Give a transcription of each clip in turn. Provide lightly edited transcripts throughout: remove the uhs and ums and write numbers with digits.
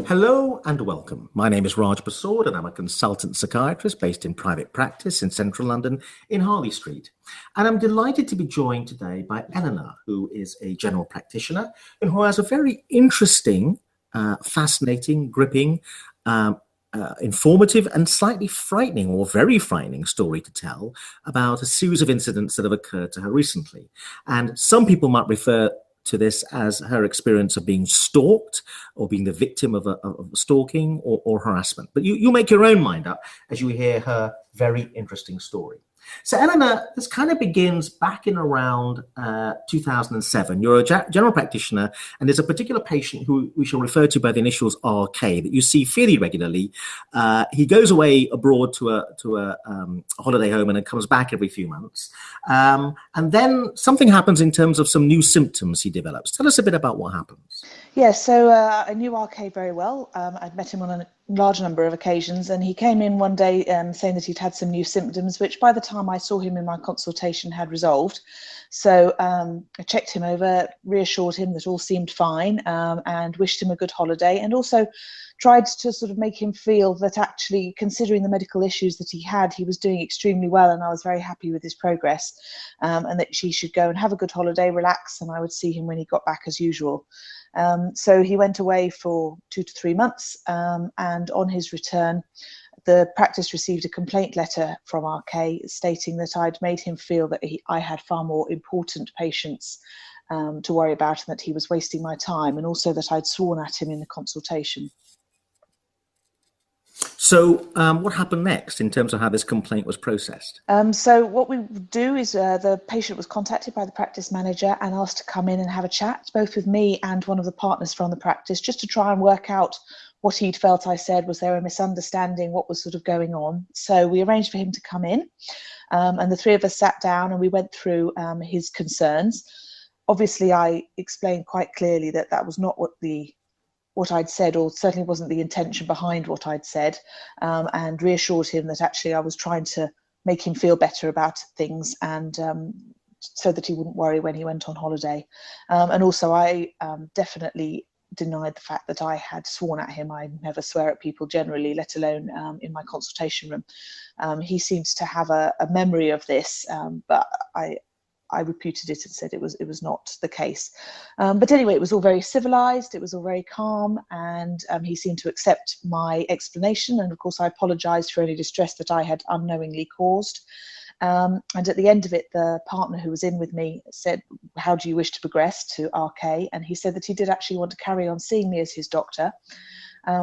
Hello and welcome. My name is Raj Persaud and I'm a consultant psychiatrist based in private practice in central London in Harley Street. And I'm delighted to be joined today by Eleanor, who is a general practitioner and who has a very interesting, fascinating, gripping, informative and slightly frightening or very frightening story to tell about a series of incidents that have occurred to her recently. And some people might refer to this as her experience of being stalked or being the victim of stalking or harassment. But you make your own mind up as you hear her very interesting story. So Eleanor, this kind of begins back in around 2007. You're a general practitioner, and there's a particular patient who we shall refer to by the initials RK that you see fairly regularly. He goes away abroad to a holiday home and then comes back every few months. And then something happens in terms of some new symptoms he develops. Tell us a bit about what happens. Yeah, so I knew RK very well. I'd met him on a large number of occasions, and he came in one day saying that he'd had some new symptoms, which by the time I saw him in my consultation had resolved. So I checked him over, reassured him that all seemed fine, and wished him a good holiday, and also tried to sort of make him feel that actually, considering the medical issues that he was doing extremely well, and I was very happy with his progress, and that she should go and have a good holiday, relax, and I would see him when he got back as usual. So he went away for 2 to 3 months, and on his return, the practice received a complaint letter from RK stating that I'd made him feel that I had far more important patients to worry about, and that he was wasting my time, and also that I'd sworn at him in the consultation. So what happened next in terms of how this complaint was processed? So what we do is the patient was contacted by the practice manager and asked to come in and have a chat, both with me and one of the partners from the practice, just to try and work out what he'd felt I said. Was there a misunderstanding? What was sort of going on? So we arranged for him to come in, and the three of us sat down and we went through his concerns. Obviously, I explained quite clearly that that was not what I'd said, or certainly wasn't the intention behind what I'd said, and reassured him that actually I was trying to make him feel better about things, and so that he wouldn't worry when he went on holiday. And also I definitely denied the fact that I had sworn at him. I never swear at people generally, let alone in my consultation room. He seems to have a memory of this, but I reputed it and said it was not the case. But anyway, it was all very civilized, it was all very calm, and he seemed to accept my explanation. And of course, I apologized for any distress that I had unknowingly caused. And at the end of it, the partner who was in with me said, "How do you wish to progress?" to RK. And he said that he did actually want to carry on seeing me as his doctor.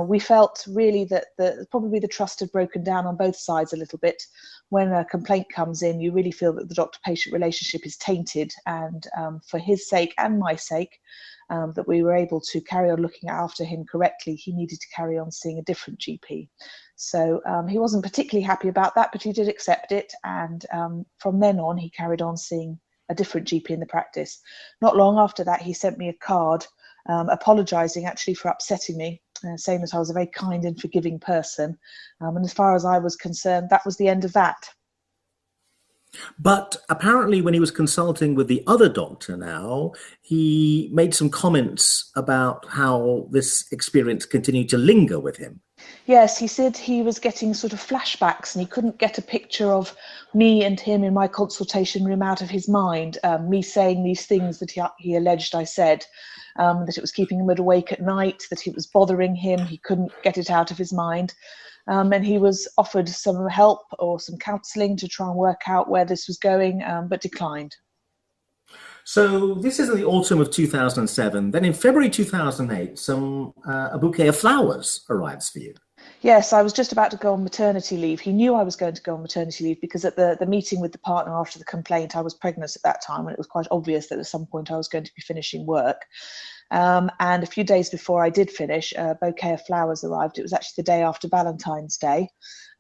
We felt really that probably the trust had broken down on both sides a little bit. When a complaint comes in, you really feel that the doctor-patient relationship is tainted, and for his sake and my sake, that we were able to carry on looking after him correctly, he needed to carry on seeing a different GP. So he wasn't particularly happy about that, but he did accept it, and from then on he carried on seeing a different GP in the practice. Not long after that, he sent me a card apologising actually for upsetting me, saying that I was a very kind and forgiving person. And as far as I was concerned, that was the end of that. But apparently when he was consulting with the other doctor now, he made some comments about how this experience continued to linger with him. Yes, he said he was getting sort of flashbacks, and he couldn't get a picture of me and him in my consultation room out of his mind. Me saying these things that he alleged I said, that it was keeping him awake at night, that it was bothering him. He couldn't get it out of his mind. And he was offered some help or some counselling to try and work out where this was going, but declined. So this is in the autumn of 2007. Then in February 2008, a bouquet of flowers arrives for you. Yes, I was just about to go on maternity leave. He knew I was going to go on maternity leave because at the meeting with the partner after the complaint, I was pregnant at that time, and it was quite obvious that at some point I was going to be finishing work. And a few days before I did finish, a bouquet of flowers arrived. It was actually the day after Valentine's Day,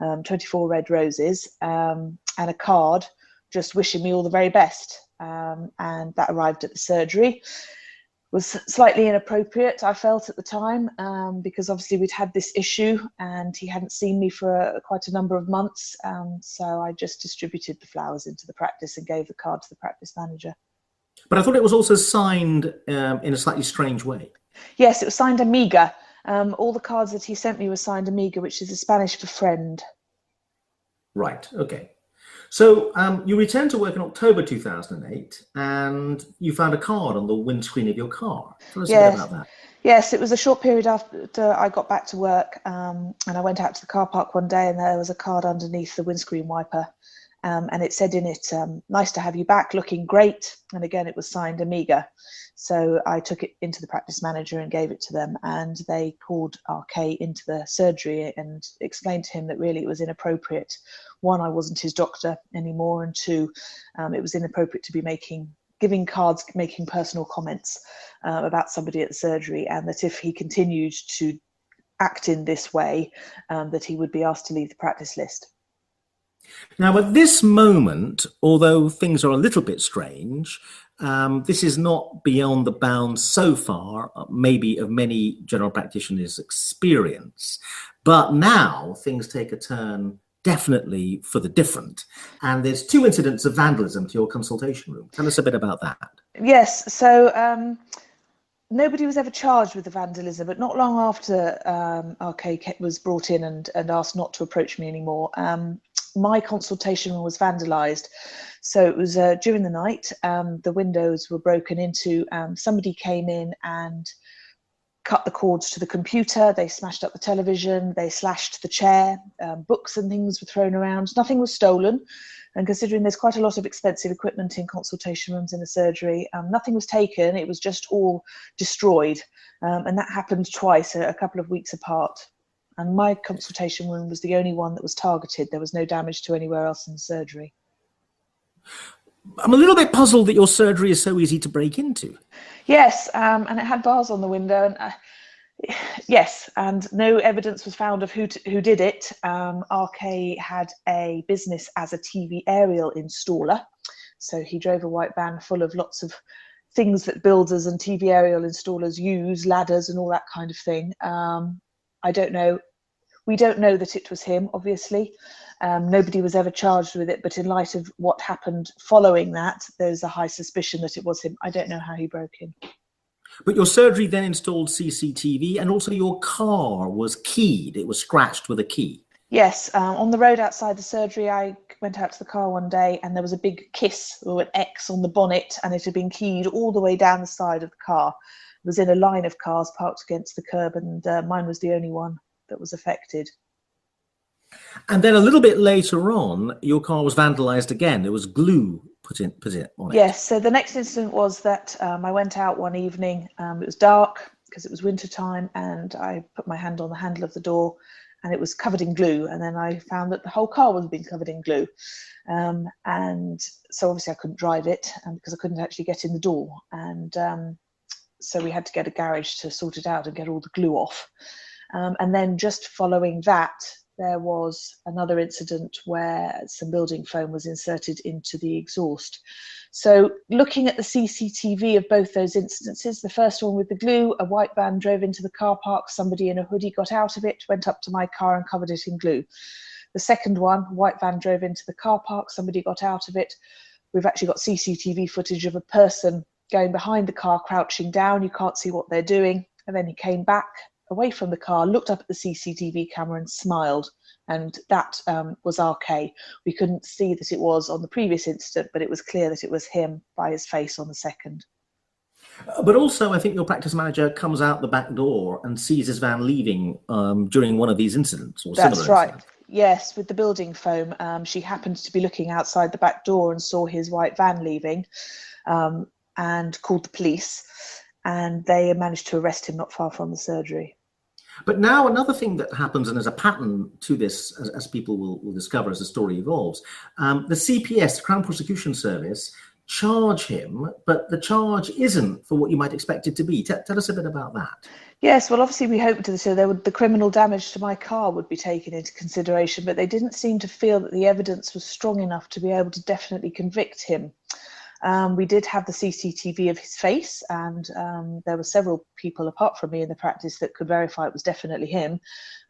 24 red roses, and a card just wishing me all the very best. And that arrived at the surgery. Was slightly inappropriate, I felt at the time, because obviously we'd had this issue and he hadn't seen me for quite a number of months. So I just distributed the flowers into the practice and gave the card to the practice manager. But I thought it was also signed in a slightly strange way. Yes, it was signed Amiga. All the cards that he sent me were signed Amiga, which is the Spanish for friend. Right, okay. So you returned to work in October 2008 and you found a card on the windscreen of your car. Tell us a bit about that. Yes, it was a short period after I got back to work, and I went out to the car park one day and there was a card underneath the windscreen wiper. And it said in it, nice to have you back, looking great. And again, it was signed Amiga. So I took it into the practice manager and gave it to them. And they called RK into the surgery and explained to him that really it was inappropriate. One, I wasn't his doctor anymore. And two, it was inappropriate to be giving cards, making personal comments about somebody at the surgery. And that if he continued to act in this way, that he would be asked to leave the practice list. Now, at this moment, although things are a little bit strange, this is not beyond the bounds so far, maybe of many general practitioners' experience. But now things take a turn definitely for the different. And there's 2 incidents of vandalism to your consultation room. Tell us a bit about that. Yes, so nobody was ever charged with the vandalism, but not long after RK was brought in and asked not to approach me anymore, my consultation room was vandalised. So it was during the night, the windows were broken into, somebody came in and cut the cords to the computer, they smashed up the television, they slashed the chair, books and things were thrown around. Nothing was stolen. And considering there's quite a lot of expensive equipment in consultation rooms in a surgery, nothing was taken, it was just all destroyed. And that happened twice, a couple of weeks apart. And my consultation room was the only one that was targeted. There was no damage to anywhere else in the surgery. I'm a little bit puzzled that your surgery is so easy to break into. Yes, and it had bars on the window. And yes, and no evidence was found of who did it. RK had a business as a TV aerial installer. So he drove a white van full of lots of things that builders and TV aerial installers use, ladders and all that kind of thing. I don't know. We don't know that it was him, obviously. Nobody was ever charged with it, but in light of what happened following that, there's a high suspicion that it was him. I don't know how he broke in. But your surgery then installed CCTV, and also your car was keyed. It was scratched with a key. Yes, on the road outside the surgery, I went out to the car one day and there was a big kiss or an X on the bonnet, and it had been keyed all the way down the side of the car. It was in a line of cars parked against the curb, and mine was the only one that was affected. And then a little bit later on, your car was vandalised again. There was glue put on it. Yes, so the next incident was that I went out one evening. It was dark because it was winter time, and I put my hand on the handle of the door and it was covered in glue. And then I found that the whole car was being covered in glue. And so obviously I couldn't drive it because I couldn't actually get in the door. And so we had to get a garage to sort it out and get all the glue off. And then just following that, there was another incident where some building foam was inserted into the exhaust. So looking at the CCTV of both those instances, the first one with the glue, a white van drove into the car park, somebody in a hoodie got out of it, went up to my car and covered it in glue. The second one, white van drove into the car park, somebody got out of it. We've actually got CCTV footage of a person going behind the car, crouching down. You can't see what they're doing. And then he came back away from the car, looked up at the CCTV camera and smiled. And that was RK. We couldn't see that it was on the previous incident, but it was clear that it was him by his face on the second. But also, I think your practice manager comes out the back door and sees his van leaving during one of these incidents. Or That's right. Incidents. Yes, with the building foam. She happened to be looking outside the back door and saw his white van leaving and called the police. And they managed to arrest him not far from the surgery. But now another thing that happens, and there's a pattern to this, as people will discover as the story evolves, the CPS, the Crown Prosecution Service, charge him, but the charge isn't for what you might expect it to be. Tell us a bit about that. Yes, well, obviously we hoped that the criminal damage to my car would be taken into consideration, but they didn't seem to feel that the evidence was strong enough to be able to definitely convict him. We did have the CCTV of his face, and there were several people apart from me in the practice that could verify it was definitely him.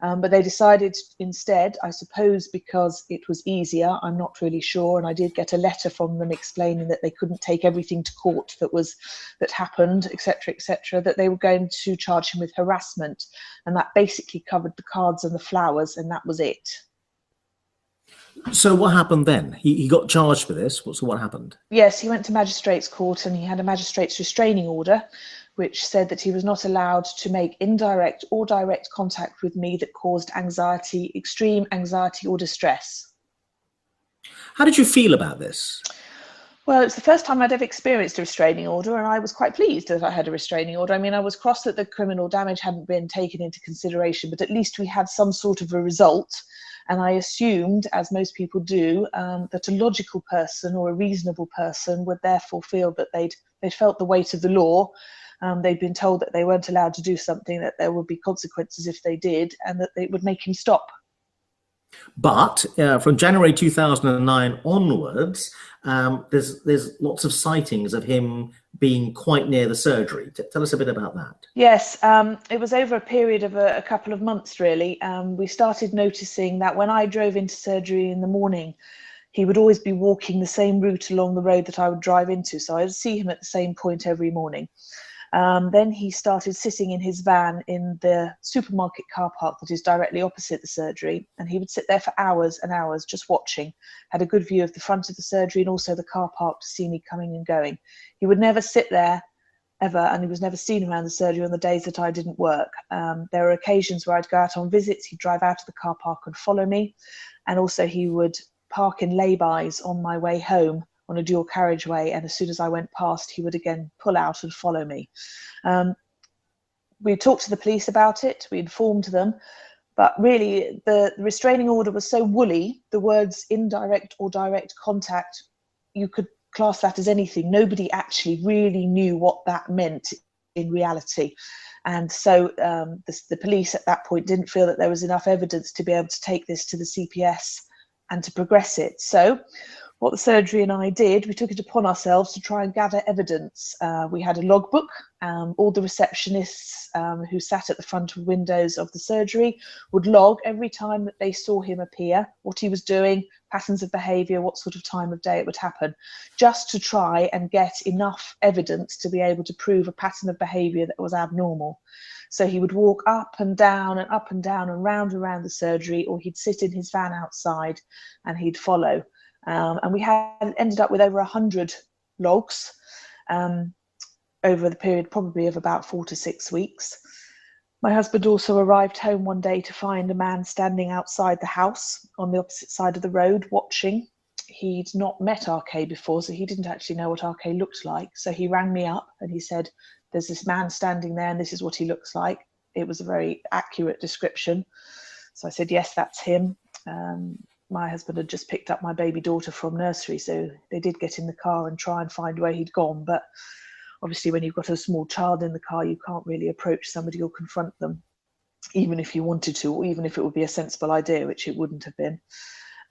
But they decided instead, I suppose because it was easier, I'm not really sure, and I did get a letter from them explaining that they couldn't take everything to court that happened, etc., that they were going to charge him with harassment, and that basically covered the cards and the flowers, and that was it. So what happened then? He got charged for this. So what happened? Yes, he went to magistrates' court and he had a magistrate's restraining order, which said that he was not allowed to make indirect or direct contact with me that caused anxiety, extreme anxiety or distress. How did you feel about this? Well, it's the first time I'd ever experienced a restraining order, and I was quite pleased that I had a restraining order. I mean, I was cross that the criminal damage hadn't been taken into consideration, but at least we had some sort of a result. And I assumed, as most people do, that a logical person or a reasonable person would therefore feel that they'd felt the weight of the law. They'd been told that they weren't allowed to do something, that there would be consequences if they did, and that it would make him stop. But from January 2009 onwards, there's lots of sightings of him being quite near the surgery. Tell us a bit about that. Yes, it was over a period of a couple of months, really. We started noticing that when I drove into surgery in the morning, he would always be walking the same route along the road that I would drive into. So I'd see him at the same point every morning. Then he started sitting in his van in the supermarket car park that is directly opposite the surgery, and he would sit there for hours and hours just watching, had a good view of the front of the surgery and also the car park to see me coming and going. He would never sit there ever, and he was never seen around the surgery on the days that I didn't work. There were occasions where I'd go out on visits, he'd drive out of the car park and follow me, and also he would park in lay-bys on my way home on a dual carriageway, and as soon as I went past, he would again pull out and follow me. We talked to the police about it, we informed them, but really the restraining order was so woolly, the words indirect or direct contact, you could class that as anything. Nobody actually really knew what that meant in reality. And so the police at that point didn't feel that there was enough evidence to be able to take this to the CPS and to progress it. So what the surgery and I did, we took it upon ourselves to try and gather evidence. We had a logbook. All the receptionists who sat at the front of windows of the surgery would log every time that they saw him appear, what he was doing, patterns of behaviour, what sort of time of day it would happen, just to try and get enough evidence to be able to prove a pattern of behaviour that was abnormal. So he would walk up and down and up and down and round around the surgery, or he'd sit in his van outside and he'd follow. And we had ended up with over 100 logs over the period probably of about 4 to 6 weeks. My husband also arrived home one day to find a man standing outside the house on the opposite side of the road watching. He'd not met RK before, so he didn't actually know what RK looked like. So he rang me up and he said, "There's this man standing there and this is what he looks like." It was a very accurate description. So I said, "Yes, that's him." My husband had just picked up my baby daughter from nursery, so they did get in the car and try and find where he'd gone. But obviously when you've got a small child in the car, you can't really approach somebody or confront them, even if you wanted to, or even if it would be a sensible idea, which it wouldn't have been.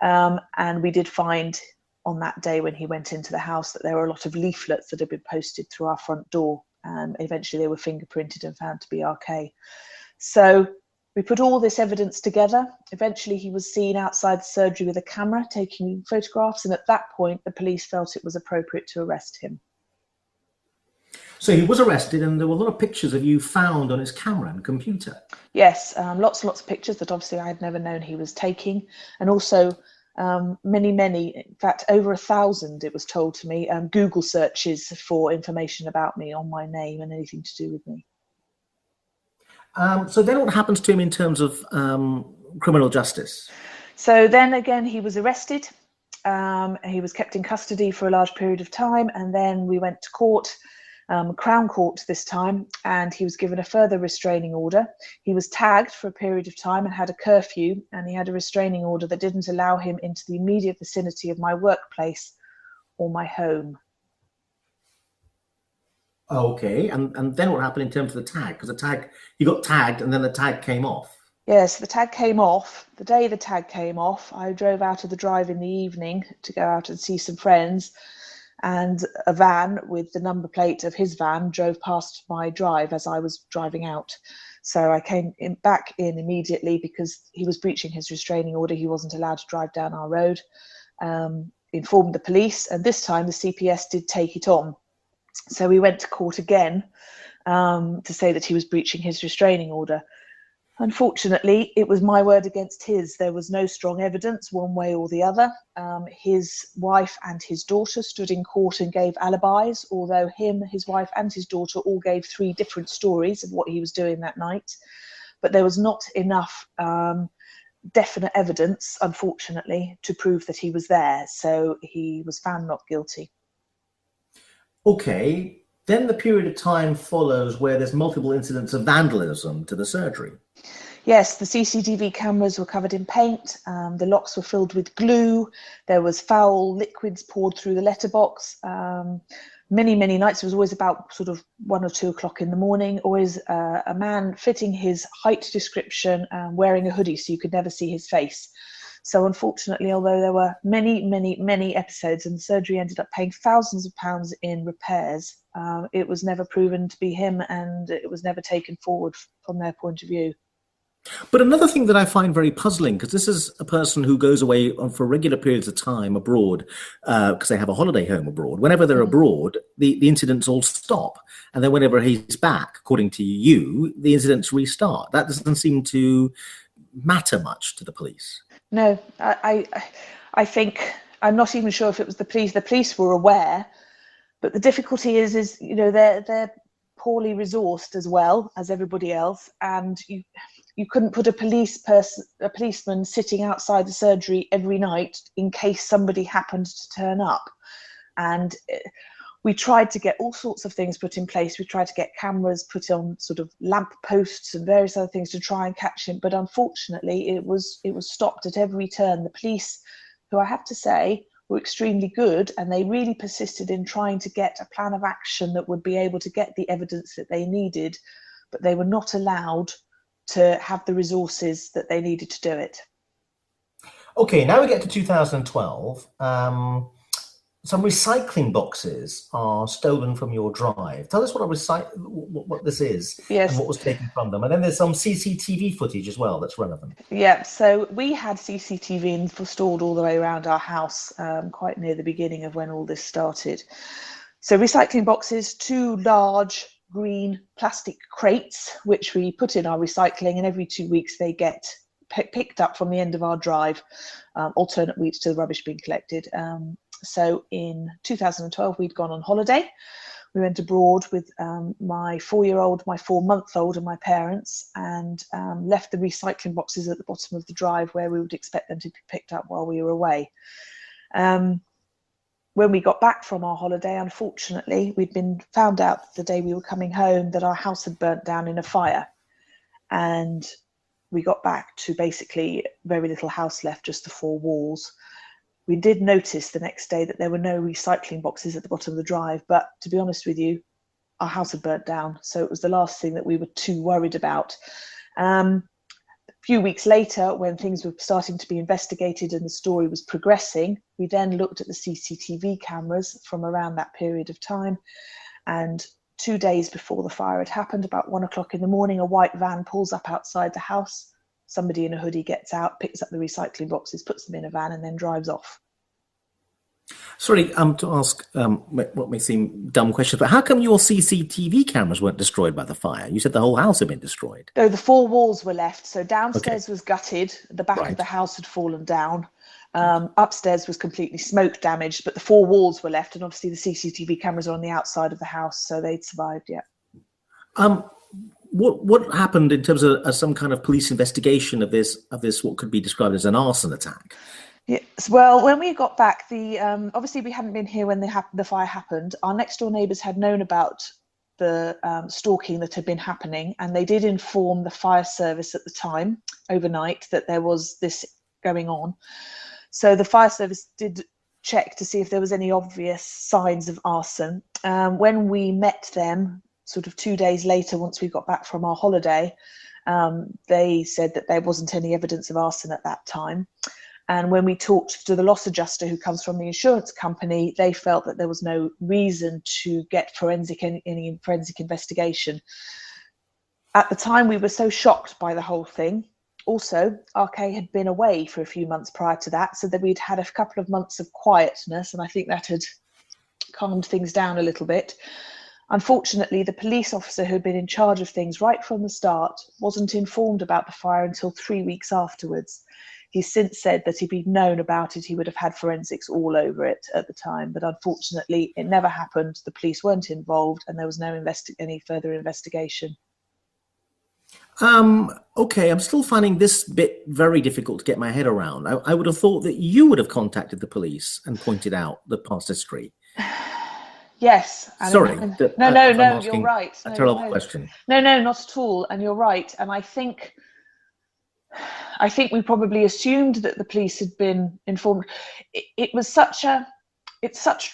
And we did find on that day when he went into the house that there were a lot of leaflets that had been posted through our front door, and eventually they were fingerprinted and found to be RK. So we put all this evidence together. Eventually he was seen outside the surgery with a camera taking photographs, and at that point the police felt it was appropriate to arrest him. So he was arrested, and there were a lot of pictures of you found on his camera and computer. Yes, lots and lots of pictures that obviously I had never known he was taking, and also many, in fact over 1,000, it was told to me, Google searches for information about me on my name and anything to do with me. So then what happens to him in terms of criminal justice? So then again, he was arrested. He was kept in custody for a large period of time, and then we went to court, Crown Court this time, and he was given a further restraining order. He was tagged for a period of time and had a curfew, and he had a restraining order that didn't allow him into the immediate vicinity of my workplace or my home. Okay, and then what happened in terms of the tag? Because the tag, you got tagged and then the tag came off. Yes, the tag came off. The day the tag came off, I drove out of the drive in the evening to go out and see some friends. and a van with the number plate of his van drove past my drive as I was driving out. So I came back in immediately because he was breaching his restraining order. He wasn't allowed to drive down our road. Informed the police, and this time the CPS did take it on. So we went to court again to say that he was breaching his restraining order. Unfortunately, it was my word against his. There was no strong evidence one way or the other. His wife and his daughter stood in court and gave alibis, although his wife and his daughter all gave 3 different stories of what he was doing that night. But there was not enough definite evidence, unfortunately, to prove that he was there. So he was found not guilty. Okay. Then the period of time follows where there's multiple incidents of vandalism to the surgery. Yes, the CCTV cameras were covered in paint. The locks were filled with glue. There was foul liquids poured through the letterbox. Many nights, it was always about sort of 1 or 2 o'clock in the morning, always a man fitting his height description, wearing a hoodie so you could never see his face. So unfortunately, although there were many episodes and the surgery ended up paying thousands of pounds in repairs, it was never proven to be him, and it was never taken forward from their point of view. But another thing that I find very puzzling, because this is a person who goes away for regular periods of time abroad, because they have a holiday home abroad. Whenever they're abroad, the incidents all stop. And then whenever he's back, according to you, the incidents restart. That doesn't seem to matter much to the police. No, I think, I'm not even sure if it was the police. The police were aware, but the difficulty is they're poorly resourced as well as everybody else, and you couldn't put a policeman sitting outside the surgery every night in case somebody happened to turn up. And we tried to get all sorts of things put in place. We tried to get cameras put on sort of lamp posts and various other things to try and catch him. But unfortunately, it was stopped at every turn. The police, who I have to say were extremely good, and they really persisted in trying to get a plan of action that would be able to get the evidence that they needed, but they were not allowed to have the resources that they needed to do it. Okay, now we get to 2012. Some recycling boxes are stolen from your drive. Tell us what this is, yes, and what was taken from them. And then there's some CCTV footage as well that's relevant. Yeah, so we had CCTV installed all the way around our house, quite near the beginning of when all this started. So recycling boxes, 2 large green plastic crates, which we put in our recycling, and every 2 weeks they get picked up from the end of our drive, alternate weeks to the rubbish being collected. So in 2012, we'd gone on holiday. We went abroad with my 4-year-old, my 4-month-old, and my parents, and left the recycling boxes at the bottom of the drive where we would expect them to be picked up while we were away. When we got back from our holiday, unfortunately, we'd been found out the day we were coming home that our house had burnt down in a fire. And we got back to basically very little house left, just the 4 walls. We did notice the next day that there were no recycling boxes at the bottom of the drive, but to be honest with you, our house had burnt down, so it was the last thing that we were too worried about. A few weeks later, when things were starting to be investigated and the story was progressing, we then looked at the CCTV cameras from around that period of time, and 2 days before the fire had happened, about 1 o'clock in the morning, a white van pulls up outside the house. Somebody in a hoodie gets out, picks up the recycling boxes, puts them in a van, and then drives off. Sorry, to ask what may seem dumb questions, but how come your CCTV cameras weren't destroyed by the fire? You said the whole house had been destroyed. No, the 4 walls were left. So downstairs was gutted. The back of the house had fallen down. Upstairs was completely smoke damaged, but the 4 walls were left. And obviously the CCTV cameras are on the outside of the house, so they'd survived, yeah. What happened in terms of some kind of police investigation of this what could be described as an arson attack? Yes, well, when we got back, obviously we hadn't been here when the fire happened. Our next door neighbours had known about the stalking that had been happening, and they did inform the fire service at the time, overnight, that there was this going on. So the fire service did check to see if there was any obvious signs of arson. When we met them, sort of 2 days later, once we got back from our holiday, they said that there wasn't any evidence of arson at that time. And when we talked to the loss adjuster who comes from the insurance company, they felt that there was no reason to get any forensic investigation. At the time, we were so shocked by the whole thing. Also, RK had been away for a few months prior to that, so that we'd had a couple of months of quietness, and I think that had calmed things down a little bit. Unfortunately, the police officer who had been in charge of things right from the start wasn't informed about the fire until 3 weeks afterwards. He's since said that if he'd known about it, he would have had forensics all over it at the time. But unfortunately, it never happened. The police weren't involved, and there was no any further investigation. Okay, I'm still finding this bit very difficult to get my head around. I would have thought that you would have contacted the police and pointed out the past history. Yes. Sorry. No, you're right. A terrible question. No, not at all. And you're right. And I think we probably assumed that the police had been informed. It's such a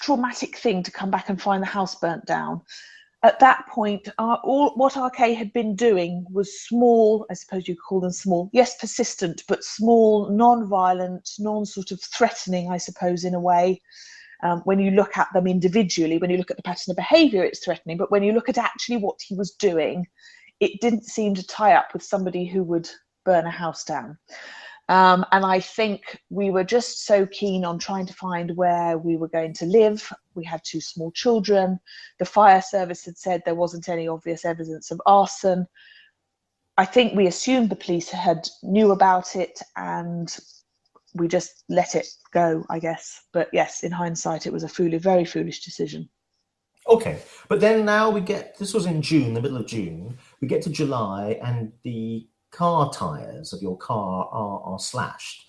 traumatic thing to come back and find the house burnt down. At that point, what RK had been doing was small, I suppose you call them small, yes, persistent, but small, non-violent, non-sort of threatening, I suppose, in a way. When you look at them individually, when you look at the pattern of behaviour, it's threatening. But when you look at actually what he was doing, it didn't seem to tie up with somebody who would burn a house down. And I think we were just so keen on trying to find where we were going to live. We had 2 small children. The fire service had said there wasn't any obvious evidence of arson. I think we assumed the police knew about it, and we just let it go, I guess. But yes, in hindsight, it was a very foolish decision. Okay, but then now this was in June, the middle of June. We get to July, and the car tires of your car are slashed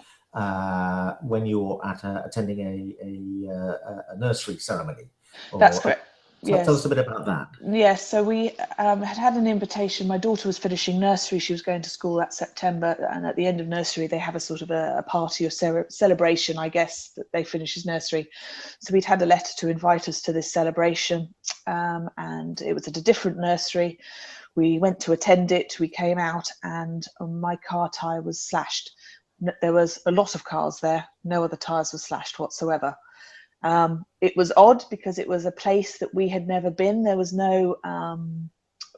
when you're attending a nursery ceremony. That's correct. Yes. Tell us a bit about that. Yes, so we had an invitation. My daughter was finishing nursery. She was going to school that September, and at the end of nursery, they have a sort of a party or celebration, I guess, that they finish as nursery. So we'd had a letter to invite us to this celebration, and it was at a different nursery. We went to attend it. We came out, and my car tyre was slashed. There was a lot of cars there. No other tyres were slashed whatsoever. It was odd because it was a place that we had never been. There was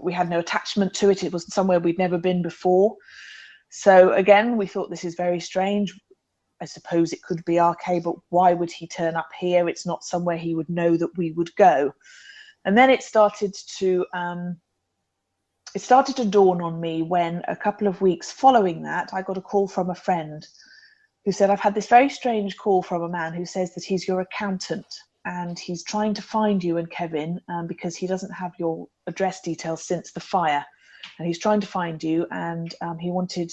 we had no attachment to it. It was somewhere we'd never been before. So again, we thought this is very strange. I suppose it could be RK, but why would he turn up here? It's not somewhere he would know that we would go. And then it started to dawn on me when a couple of weeks following that, I got a call from a friend who said, I've had this very strange call from a man who says that he's your accountant and he's trying to find you and Kevin because he doesn't have your address details since the fire. And he's trying to find you, and he wanted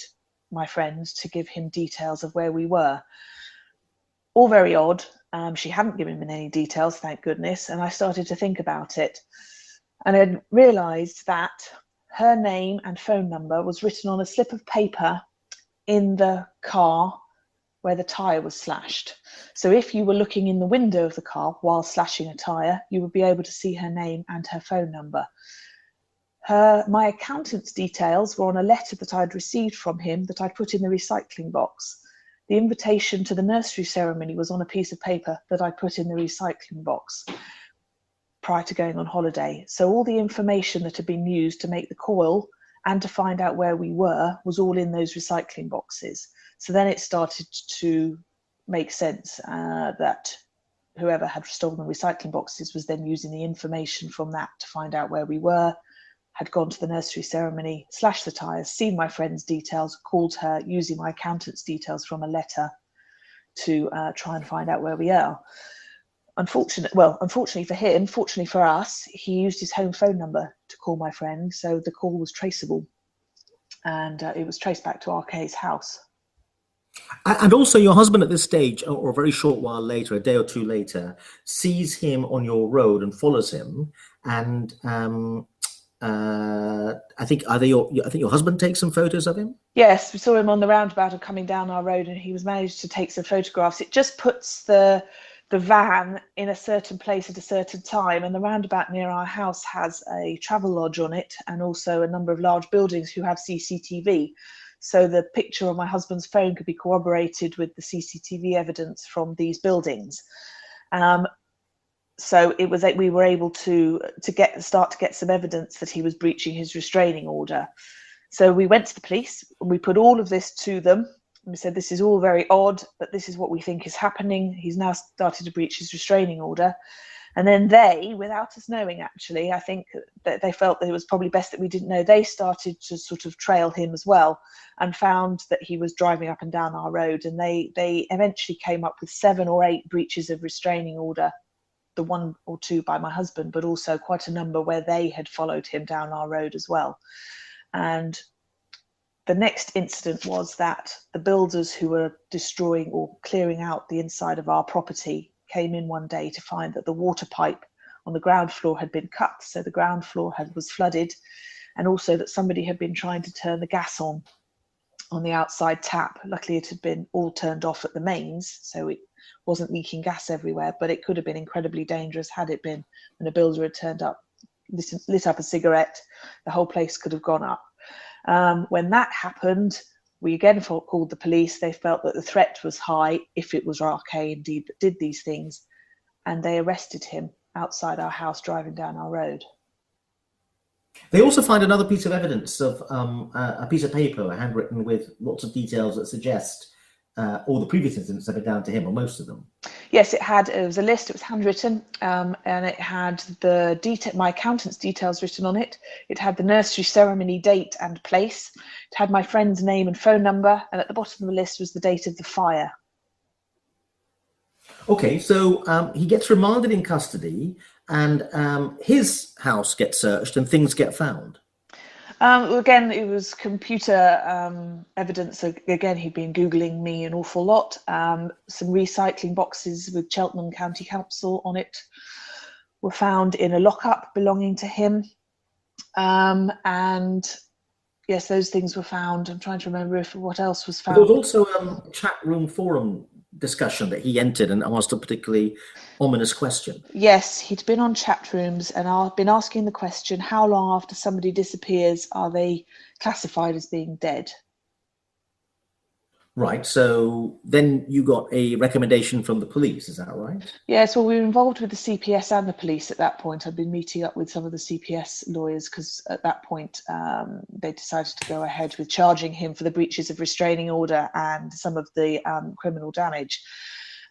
my friend to give him details of where we were. All very odd. She hadn't given me any details, thank goodness. And I started to think about it. And I realised that her name and phone number was written on a slip of paper in the car where the tyre was slashed. So if you were looking in the window of the car while slashing a tyre, you would be able to see her name and her phone number. My accountant's details were on a letter that I'd received from him that I'd put in the recycling box. The invitation to the nursery ceremony was on a piece of paper that I put in the recycling box prior to going on holiday. So all the information that had been used to make the call and to find out where we were was all in those recycling boxes. So then it started to make sense that whoever had stolen the recycling boxes was then using the information from that to find out where we were, had gone to the nursery ceremony, slashed the tyres, seen my friend's details, called her using my accountant's details from a letter to try and find out where we are. Unfortunately for him, fortunately for us, he used his home phone number to call my friend, so the call was traceable, and it was traced back to RK's house. And also your husband at this stage, or a very short while later, a day or two later, sees him on your road and follows him. And I think your husband takes some photos of him? Yes, we saw him on the roundabout and coming down our road, and he was managed to take some photographs. It just puts the van in a certain place at a certain time, and the roundabout near our house has a travel lodge on it and also a number of large buildings who have CCTV. so the picture on my husband's phone could be corroborated with the CCTV evidence from these buildings. So it was that we were able to start to get some evidence that he was breaching his restraining order. So we went to the police and we put all of this to them. And we said, this is all very odd, but this is what we think is happening. He's now started to breach his restraining order. And then they, without us knowing, actually, I think that they felt that it was probably best that we didn't know, they started to sort of trail him as well and found that he was driving up and down our road. And they eventually came up with 7 or 8 breaches of restraining order, the 1 or 2 by my husband, but also quite a number where they had followed him down our road as well. And the next incident was that the builders who were destroying or clearing out the inside of our property came in one day to find that the water pipe on the ground floor had been cut, so the ground floor was flooded, and also that somebody had been trying to turn the gas on the outside tap. Luckily it had been all turned off at the mains, so it wasn't leaking gas everywhere, but it could have been incredibly dangerous had it been when a builder had turned up, lit up a cigarette. The whole place could have gone up. When that happened, we again called the police. They felt that the threat was high, if it was RK indeed that did these things, and they arrested him outside our house driving down our road. They also find another piece of evidence of a piece of paper handwritten with lots of details that suggest all the previous incidents have been down to him, or most of them. Yes, it was a list. It was handwritten, and it had my accountant's details written on it. It had the nursery ceremony date and place. It had my friend's name and phone number, and at the bottom of the list was the date of the fire. Okay, so he gets remanded in custody, and his house gets searched and things get found. Again, it was computer evidence. Again, he'd been Googling me an awful lot. Some recycling boxes with Cheltenham County Council on it were found in a lockup belonging to him. And yes, those things were found. I'm trying to remember what else was found. There was also a chat room forum discussion that he entered and asked a particularly ominous question. Yes, he'd been on chat rooms and been asking the question, how long after somebody disappears are they classified as being dead? Right, so then you got a recommendation from the police, is that right? Yes, well, we were involved with the CPS and the police at that point. I'd been meeting up with some of the CPS lawyers because at that point they decided to go ahead with charging him for the breaches of restraining order and some of the criminal damage.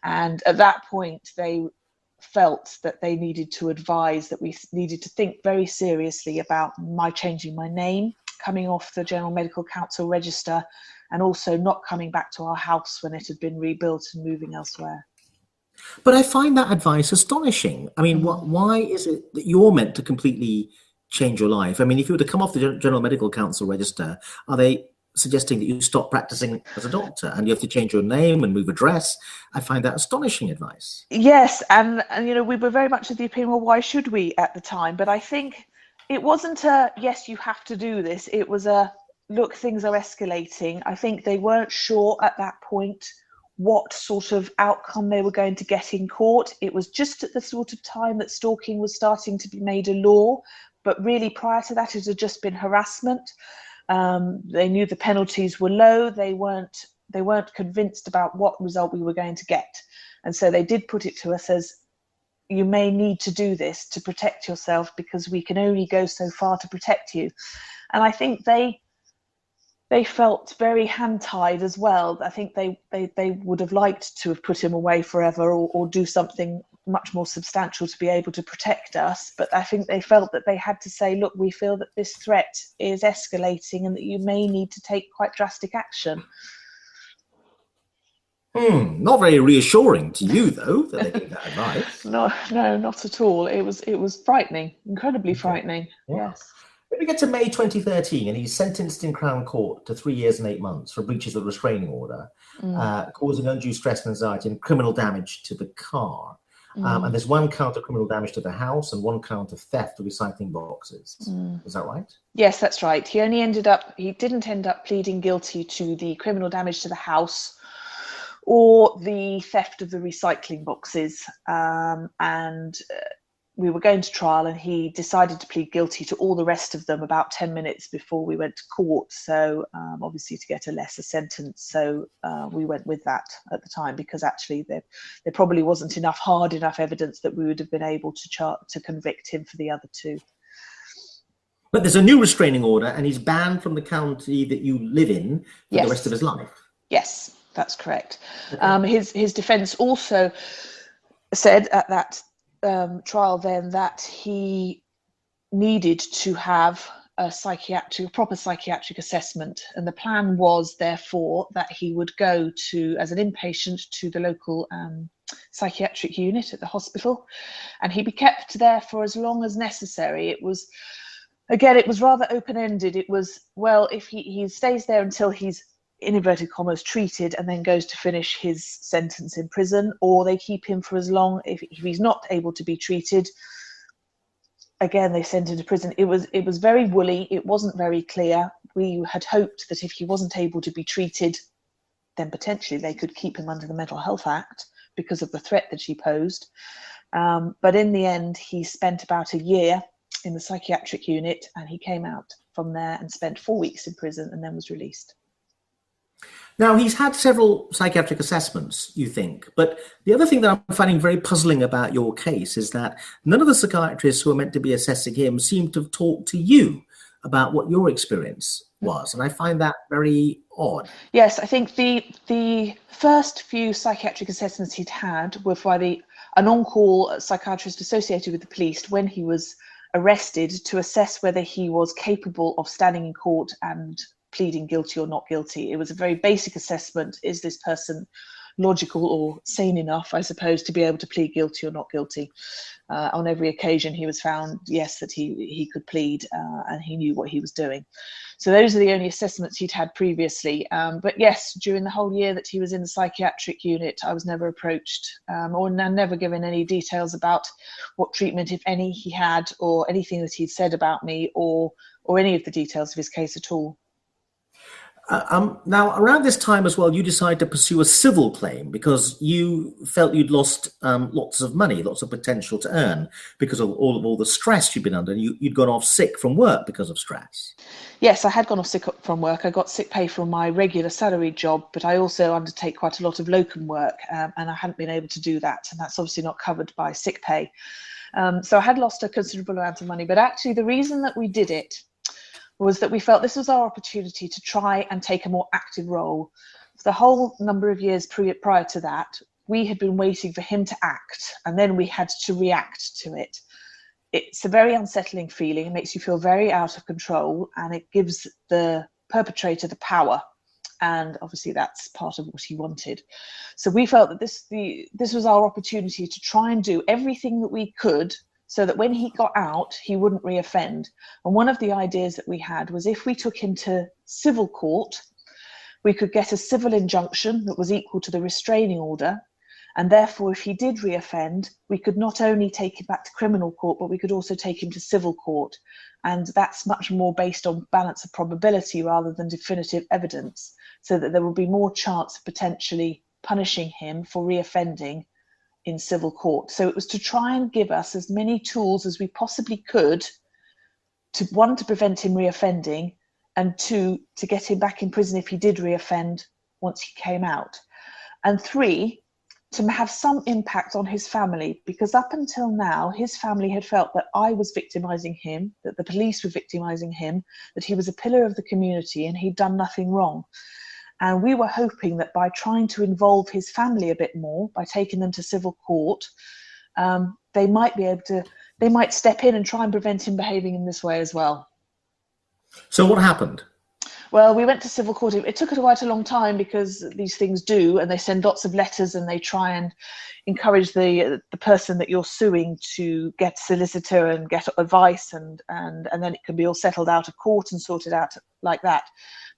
And at that point, they felt that they needed to advise that we needed to think very seriously about my changing my name, coming off the General Medical Council register, and also not coming back to our house when it had been rebuilt and moving elsewhere. But I find that advice astonishing. I mean, why is it that you're meant to completely change your life? I mean, if you were to come off the General Medical Council register, are they suggesting that you stop practicing as a doctor and you have to change your name and move address? I find that astonishing advice. Yes, and you know, we were very much of the opinion, well, why should we at the time? But I think it wasn't a, yes, you have to do this. It was a, look, things are escalating. I think they weren't sure at that point what sort of outcome they were going to get in court. It was just at the sort of time that stalking was starting to be made a law, but really prior to that it had just been harassment. They knew the penalties were low. They weren't convinced about what result we were going to get, and so they did put it to us as, you may need to do this to protect yourself because we can only go so far to protect you. And I think they felt very hand-tied as well. I think they would have liked to have put him away forever or do something much more substantial to be able to protect us. But I think they felt that they had to say, look, we feel that this threat is escalating and that you may need to take quite drastic action. Not very reassuring to you, though, that they gave that advice. No, not at all. It was frightening, incredibly frightening. Yeah. Yes. When we get to May 2013, and he's sentenced in Crown Court to 3 years and 8 months for breaches of restraining order, causing undue stress and anxiety and criminal damage to the car. And there's 1 count of criminal damage to the house and 1 count of theft of recycling boxes. Is that right? Yes, that's right. He didn't end up pleading guilty to the criminal damage to the house or the theft of the recycling boxes. And we were going to trial, and he decided to plead guilty to all the rest of them about 10 minutes before we went to court. So obviously to get a lesser sentence. So we went with that at the time, because actually there probably wasn't hard enough evidence that we would have been able to convict him for the other two. But there's a new restraining order, and he's banned from the county that you live in for Yes. the rest of his life. Yes, that's correct. Okay. His defence also said at that trial then that he needed to have a proper psychiatric assessment, and the plan was therefore that he would go as an inpatient to the local psychiatric unit at the hospital, and he'd be kept there for as long as necessary. It was rather open-ended. It was, well, if he stays there until he's, in inverted commas, treated, and then goes to finish his sentence in prison, or they keep him for as long. If he's not able to be treated, again, they send him to prison. It was very woolly. It wasn't very clear. We had hoped that if he wasn't able to be treated, then potentially they could keep him under the Mental Health Act because of the threat that he posed. But in the end, he spent about a year in the psychiatric unit, and he came out from there and spent 4 weeks in prison and then was released. Now, he's had several psychiatric assessments, you think, but the other thing that I'm finding very puzzling about your case is that none of the psychiatrists who are meant to be assessing him seem to have talked to you about what your experience was, and I find that very odd. Yes, I think the first few psychiatric assessments he'd had were by an on-call psychiatrist associated with the police when he was arrested, to assess whether he was capable of standing in court and pleading guilty or not guilty. It was a very basic assessment. Is this person logical or sane enough, I suppose, to be able to plead guilty or not guilty? On every occasion he was found, yes, that he could plead and he knew what he was doing. So those are the only assessments he'd had previously. But yes, during the whole year that he was in the psychiatric unit, I was never approached or never given any details about what treatment, if any, he had, or anything that he'd said about me, or any of the details of his case at all. Now, around this time as well, you decided to pursue a civil claim because you felt you'd lost lots of money, lots of potential to earn because of all the stress you'd been under. You'd gone off sick from work because of stress. Yes, I had gone off sick from work. I got sick pay from my regular salaried job, but I also undertake quite a lot of locum work, and I hadn't been able to do that, and that's obviously not covered by sick pay. So I had lost a considerable amount of money, but actually the reason that we did it was that we felt this was our opportunity to try and take a more active role. For the whole number of years prior to that, we had been waiting for him to act, and then we had to react to it. It's a very unsettling feeling. It makes you feel very out of control, and it gives the perpetrator the power. And obviously that's part of what he wanted. So we felt that this was our opportunity to try and do everything that we could so that when he got out, he wouldn't reoffend. And one of the ideas that we had was if we took him to civil court, we could get a civil injunction that was equal to the restraining order. And therefore, if he did reoffend, we could not only take him back to criminal court, but we could also take him to civil court. And that's much more based on balance of probability rather than definitive evidence, so that there will be more chance of potentially punishing him for reoffending in civil court. So it was to try and give us as many tools as we possibly could to, one, to prevent him reoffending, and two, to get him back in prison if he did reoffend once he came out. And three, to have some impact on his family, because up until now, his family had felt that I was victimizing him, that the police were victimizing him, that he was a pillar of the community and he'd done nothing wrong. And we were hoping that by trying to involve his family a bit more, by taking them to civil court, they might step in and try and prevent him behaving in this way as well. So what happened? Well, we went to civil court. It took quite a long time because these things do, and they send lots of letters and they try and encourage the person that you're suing to get solicitor and get advice, and then it can be all settled out of court and sorted out like that.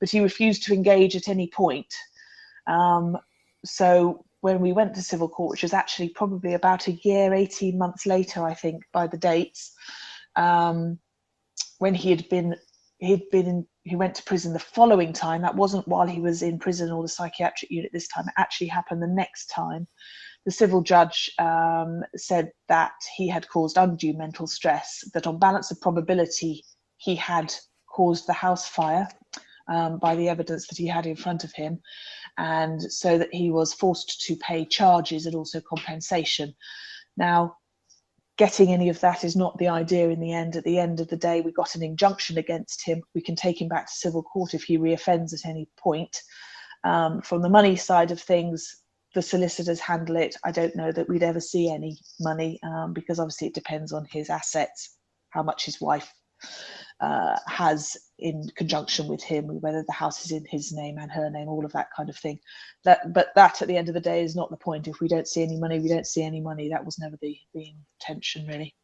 But he refused to engage at any point. So when we went to civil court, which was actually probably about a year, 18 months later, I think, by the dates, when he went to prison the following time. That wasn't while he was in prison or the psychiatric unit this time. It actually happened the next time the civil judge said that he had caused undue mental stress, that on balance of probability, he had caused the house fire by the evidence that he had in front of him, and so that he was forced to pay charges and also compensation. Now, getting any of that is not the idea in the end. At the end of the day, we got an injunction against him. We can take him back to civil court if he reoffends at any point. From the money side of things, the solicitors handle it. I don't know that we'd ever see any money because obviously it depends on his assets, how much his wife has in conjunction with him, whether the house is in his name and her name, all of that kind of thing. But that at the end of the day is not the point. If we don't see any money, we don't see any money. That was never the intention, really.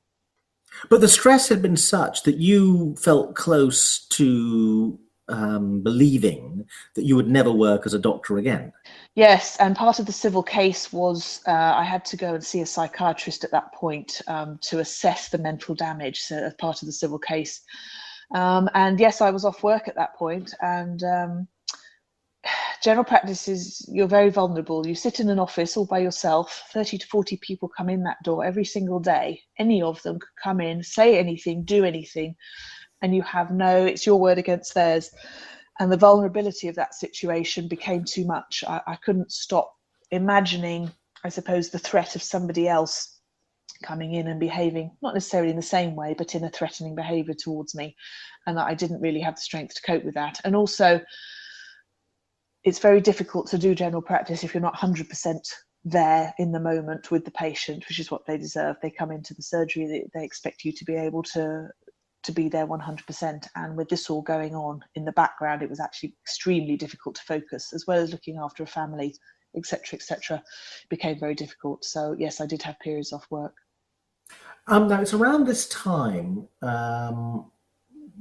But the stress had been such that you felt close to believing that you would never work as a doctor again. Yes, and part of the civil case was I had to go and see a psychiatrist at that point to assess the mental damage, so as part of the civil case. And yes, I was off work at that point, and general practice is, you're very vulnerable. You sit in an office all by yourself, 30 to 40 people come in that door every single day. Any of them could come in, say anything, do anything, and you have it's your word against theirs. And the vulnerability of that situation became too much. I couldn't stop imagining, I suppose, the threat of somebody else coming in and behaving, not necessarily in the same way, but in a threatening behaviour towards me. And that I didn't really have the strength to cope with that. And also, it's very difficult to do general practice if you're not 100% there in the moment with the patient, which is what they deserve. They come into the surgery, they expect you to be able to be there 100%, and with this all going on in the background, it was actually extremely difficult to focus, as well as looking after a family, etc., etc. It became very difficult. So yes, I did have periods off work. Now it's around this time,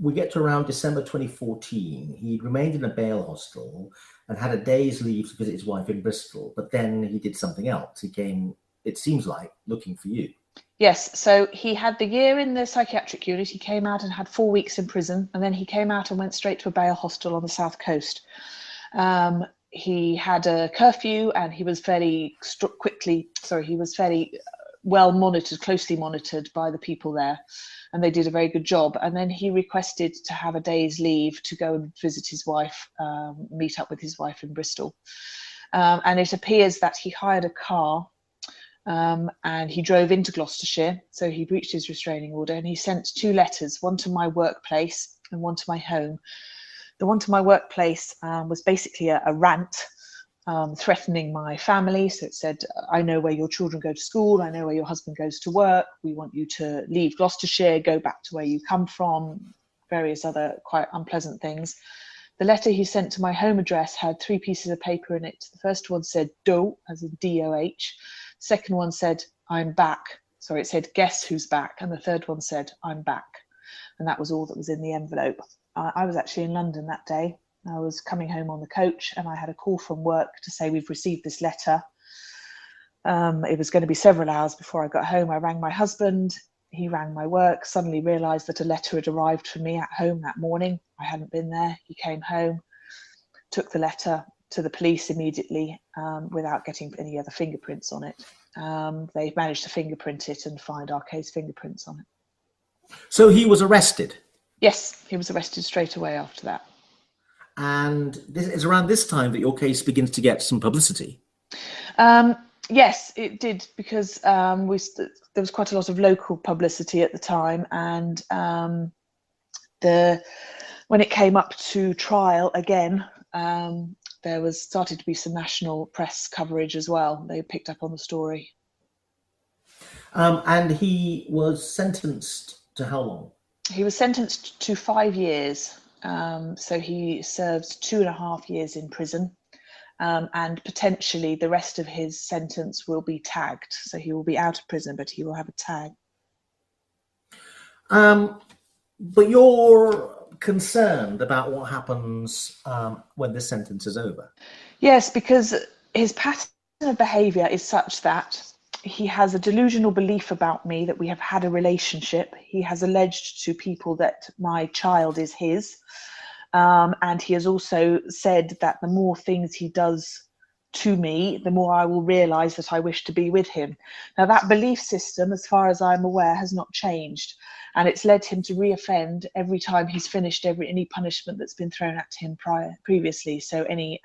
we get to around December 2014. He'd remained in a bail hostel and had a day's leave to visit his wife in Bristol, but then he did something else. He came, it seems like, looking for you. Yes, so he had the year in the psychiatric unit. He came out and had 4 weeks in prison, and then he came out and went straight to a bail hostel on the south coast. He had a curfew, and he was fairly well monitored, closely monitored by the people there, and they did a very good job. And then he requested to have a day's leave to go and visit his wife, meet up with his wife in Bristol. And it appears that he hired a car and he drove into Gloucestershire. So he breached his restraining order, and he sent 2 letters, one to my workplace and one to my home. The one to my workplace was basically a rant threatening my family. So it said, I know where your children go to school. I know where your husband goes to work. We want you to leave Gloucestershire, go back to where you come from, various other quite unpleasant things. The letter he sent to my home address had 3 pieces of paper in it. The first one said "do," as in D-O-H. Second one said, I'm back. Sorry, it said, guess who's back. And the third one said, I'm back. And that was all that was in the envelope. I was actually in London that day. I was coming home on the coach, and I had a call from work to say, we've received this letter. It was going to be several hours before I got home. I rang my husband. He rang my work, suddenly realised that a letter had arrived for me at home that morning. I hadn't been there. He came home, took the letter to the police immediately without getting any other fingerprints on it. They managed to fingerprint it and find our case fingerprints on it. So he was arrested? Yes, he was arrested straight away after that. And this is around this time that your case begins to get some publicity? Yes, it did, because there was quite a lot of local publicity at the time, and when it came up to trial again, there started to be some national press coverage as well. They picked up on the story. And he was sentenced to how long? He was sentenced to 5 years. So he served 2.5 years in prison. And potentially the rest of his sentence will be tagged. So he will be out of prison, but he will have a tag. But you're concerned about what happens when this sentence is over? Yes, because his pattern of behaviour is such that he has a delusional belief about me that we have had a relationship. He has alleged to people that my child is his. And he has also said that the more things he does to me, the more I will realise that I wish to be with him. Now, that belief system, as far as I'm aware, has not changed, and it's led him to reoffend every time he's finished any punishment that's been thrown at him previously. So any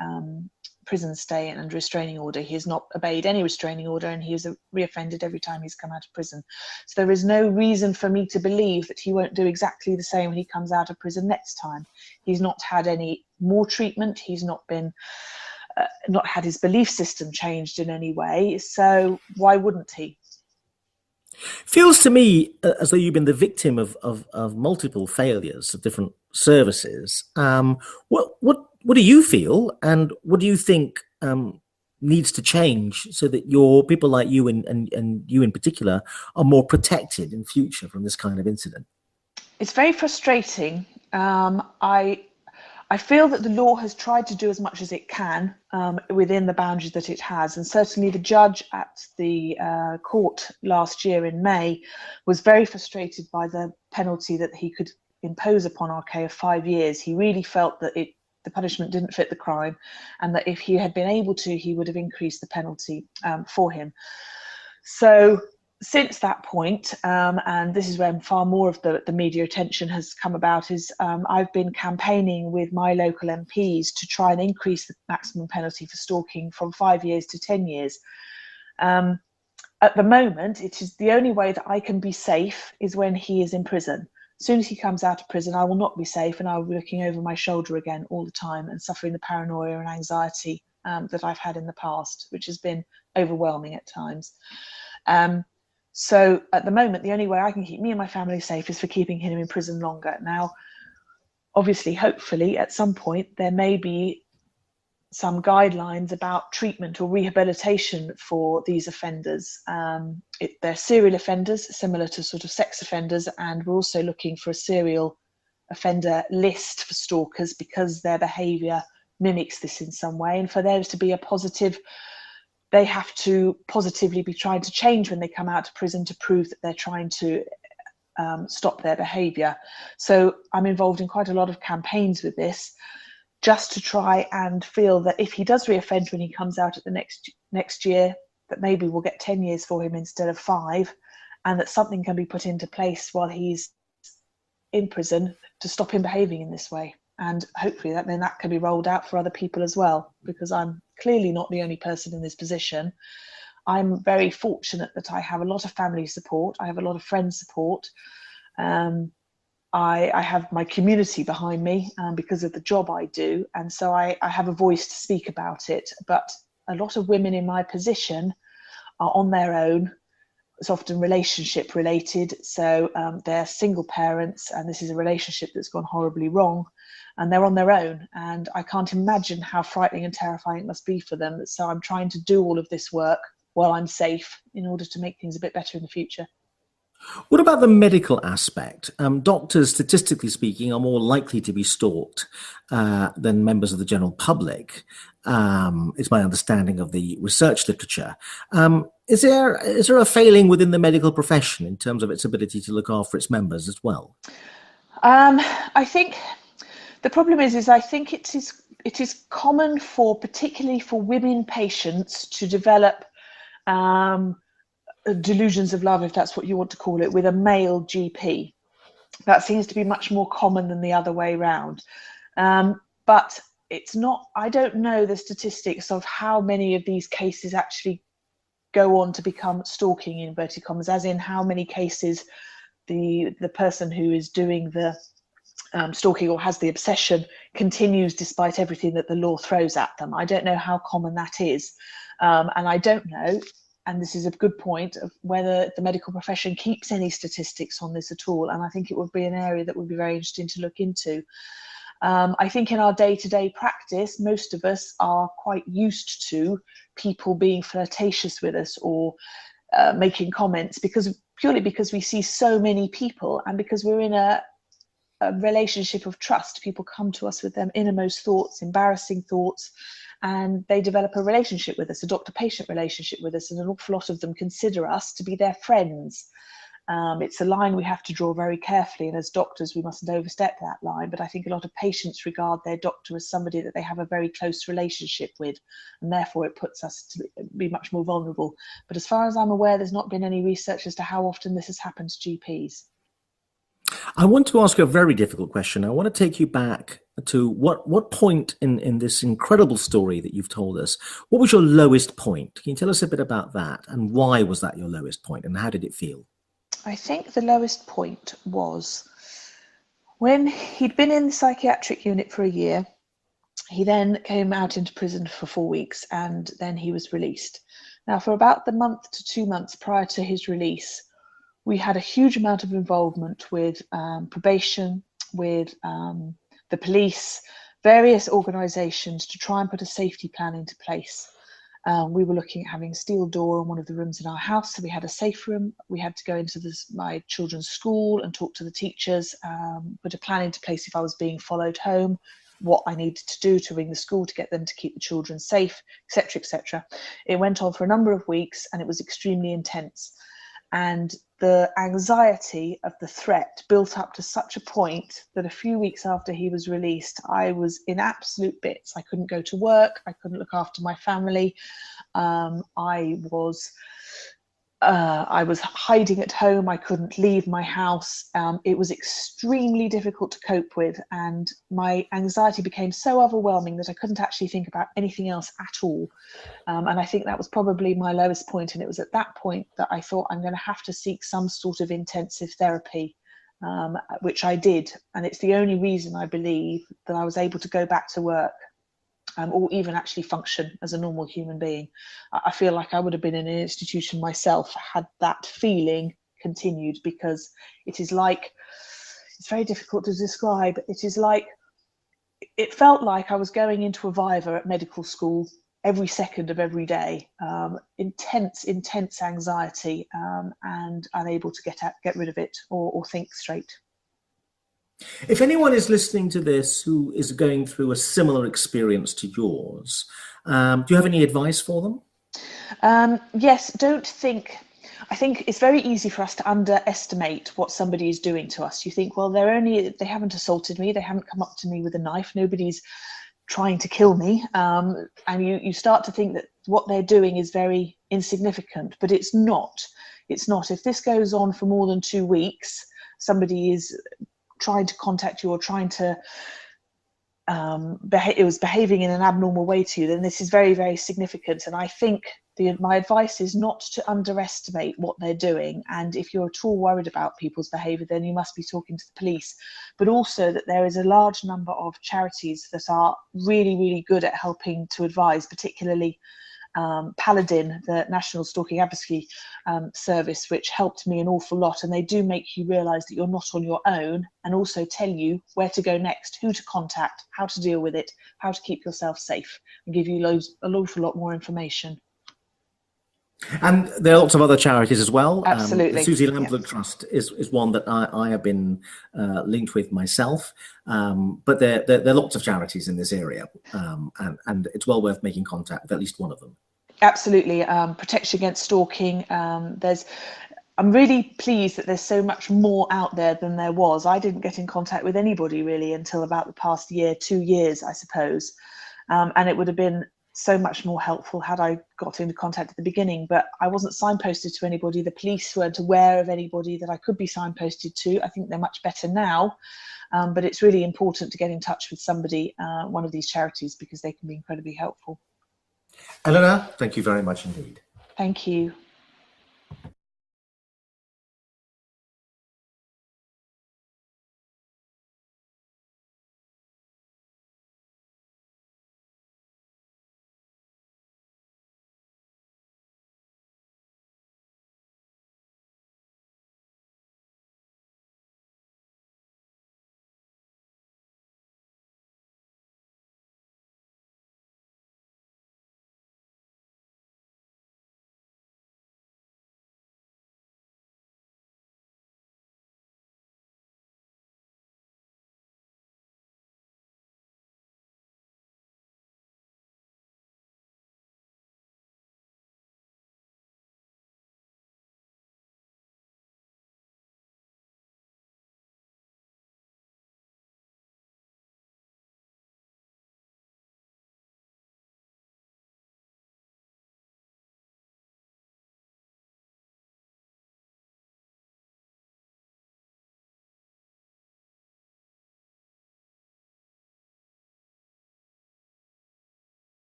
prison stay and restraining order, he has not obeyed any restraining order, and he has reoffended every time he's come out of prison. So there is no reason for me to believe that he won't do exactly the same when he comes out of prison next time. He's not had any more treatment. He's not been not had his belief system changed in any way, so why wouldn't he? Feels to me as though you've been the victim of multiple failures of different services. What do you feel, and what do you think needs to change so that your people like you and you in particular are more protected in future from this kind of incident? It's very frustrating. I feel that the law has tried to do as much as it can within the boundaries that it has. And certainly the judge at the court last year in May was very frustrated by the penalty that he could impose upon RK of 5 years. He really felt that the punishment didn't fit the crime, and that if he had been able to, he would have increased the penalty for him. So since that point, and this is when far more of the media attention has come about, is I've been campaigning with my local MPs to try and increase the maximum penalty for stalking from 5 years to 10 years. At the moment, it is the only way that I can be safe is when he is in prison. As soon as he comes out of prison, I will not be safe, and I will be looking over my shoulder again all the time and suffering the paranoia and anxiety that I've had in the past, which has been overwhelming at times. So at the moment, the only way I can keep me and my family safe is for keeping him in prison longer. Now, obviously, hopefully, at some point, there may be some guidelines about treatment or rehabilitation for these offenders. They're serial offenders, similar to sort of sex offenders, and we're also looking for a serial offender list for stalkers because their behaviour mimics this in some way. And for there to be a positive, they have to positively be trying to change when they come out of prison to prove that they're trying to stop their behaviour. So I'm involved in quite a lot of campaigns with this, just to try and feel that if he does reoffend when he comes out at the next year, that maybe we'll get 10 years for him instead of 5, and that something can be put into place while he's in prison to stop him behaving in this way. And hopefully that can be rolled out for other people as well, because I'm clearly not the only person in this position. I'm very fortunate that I have a lot of family support. I have a lot of friends support. I have my community behind me because of the job I do. And so I have a voice to speak about it. But a lot of women in my position are on their own. It's often relationship related. So they're single parents, and this is a relationship that's gone horribly wrong, and they're on their own. And I can't imagine how frightening and terrifying it must be for them. So I'm trying to do all of this work while I'm safe in order to make things a bit better in the future. What about the medical aspect? Doctors, statistically speaking, are more likely to be stalked than members of the general public. Is my understanding of the research literature. Is there a failing within the medical profession in terms of its ability to look after its members as well? I think the problem is I think it is common particularly for women patients to develop delusions of love, if that's what you want to call it, with a male GP. That seems to be much more common than the other way around. But it's not, I don't know the statistics of how many of these cases actually go on to become stalking, in inverted commas, as in how many cases the person who is doing the stalking or has the obsession continues despite everything that the law throws at them. I don't know how common that is. And I don't know, and this is a good point, of whether the medical profession keeps any statistics on this at all. And I think it would be an area that would be very interesting to look into. I think in our day-to-day practice, most of us are quite used to people being flirtatious with us or making comments purely because we see so many people, and because we're in a relationship of trust. People come to us with their innermost thoughts, embarrassing thoughts, and they develop a relationship with us, a doctor-patient relationship with us, and an awful lot of them consider us to be their friends. It's a line we have to draw very carefully, and as doctors we mustn't overstep that line, but I think a lot of patients regard their doctor as somebody that they have a very close relationship with, and therefore it puts us to be much more vulnerable. But as far as I'm aware, there's not been any research as to how often this has happened to GPs. I want to ask you a very difficult question. I want to take you back to what point in this incredible story that you've told us, what was your lowest point? Can you tell us a bit about that, and why was that your lowest point, and how did it feel? I think the lowest point was when he'd been in the psychiatric unit for a year. He then came out into prison for 4 weeks, and then he was released. Now, for about the month to 2 months prior to his release, we had a huge amount of involvement with probation, with the police, various organisations to try and put a safety plan into place. We were looking at having a steel door in one of the rooms in our house, so we had a safe room. We had to go into my children's school and talk to the teachers, put a plan into place if I was being followed home, what I needed to do to ring the school to get them to keep the children safe, etc., etc. It went on for a number of weeks, and it was extremely intense. And the anxiety of the threat built up to such a point that a few weeks after he was released, I was in absolute bits. I couldn't go to work. I couldn't look after my family. I was hiding at home. I couldn't leave my house. It was extremely difficult to cope with, and my anxiety became so overwhelming that I couldn't actually think about anything else at all. And I think that was probably my lowest point. And it was at that point that I thought, I'm going to have to seek some sort of intensive therapy, which I did. And it's the only reason I believe that I was able to go back to work. Or even actually function as a normal human being. I feel like I would have been in an institution myself had that feeling continued, because it is like, it's very difficult to describe. It felt like I was going into a viva at medical school every second of every day. Intense anxiety, and unable to get rid of it or think straight. If anyone is listening to this who is going through a similar experience to yours, do you have any advice for them? Yes, I think it's very easy for us to underestimate what somebody is doing to us. You think, well, they haven't assaulted me, they haven't come up to me with a knife, nobody's trying to kill me. And you start to think that what they're doing is very insignificant, but it's not. It's not. If this goes on for more than 2 weeks, somebody is trying to contact you or trying to behaving in an abnormal way to you, then this is very, very significant. And I think my advice is not to underestimate what they're doing. And if you're at all worried about people's behaviour, then you must be talking to the police. But also that there is a large number of charities that are really, really good at helping to advise, particularly Paladin, the National Stalking Advocacy Service, which helped me an awful lot. And they do make you realise that you're not on your own, and also tell you where to go next, who to contact, how to deal with it, how to keep yourself safe, and give you an awful lot more information. And there are lots of other charities as well. Absolutely. The Susie Lamplugh Trust is one that I have been linked with myself. But there are lots of charities in this area, and it's well worth making contact with at least one of them. Absolutely. Protection Against Stalking. I'm really pleased that there's so much more out there than there was. I didn't get in contact with anybody really until about the past 2 years, I suppose. And it would have been so much more helpful had I got into contact at the beginning, but I wasn't signposted to anybody. The police weren't aware of anybody that I could be signposted to. I think they're much better now, but it's really important to get in touch with somebody, one of these charities, because they can be incredibly helpful. Eleanor, thank you very much indeed. Thank you.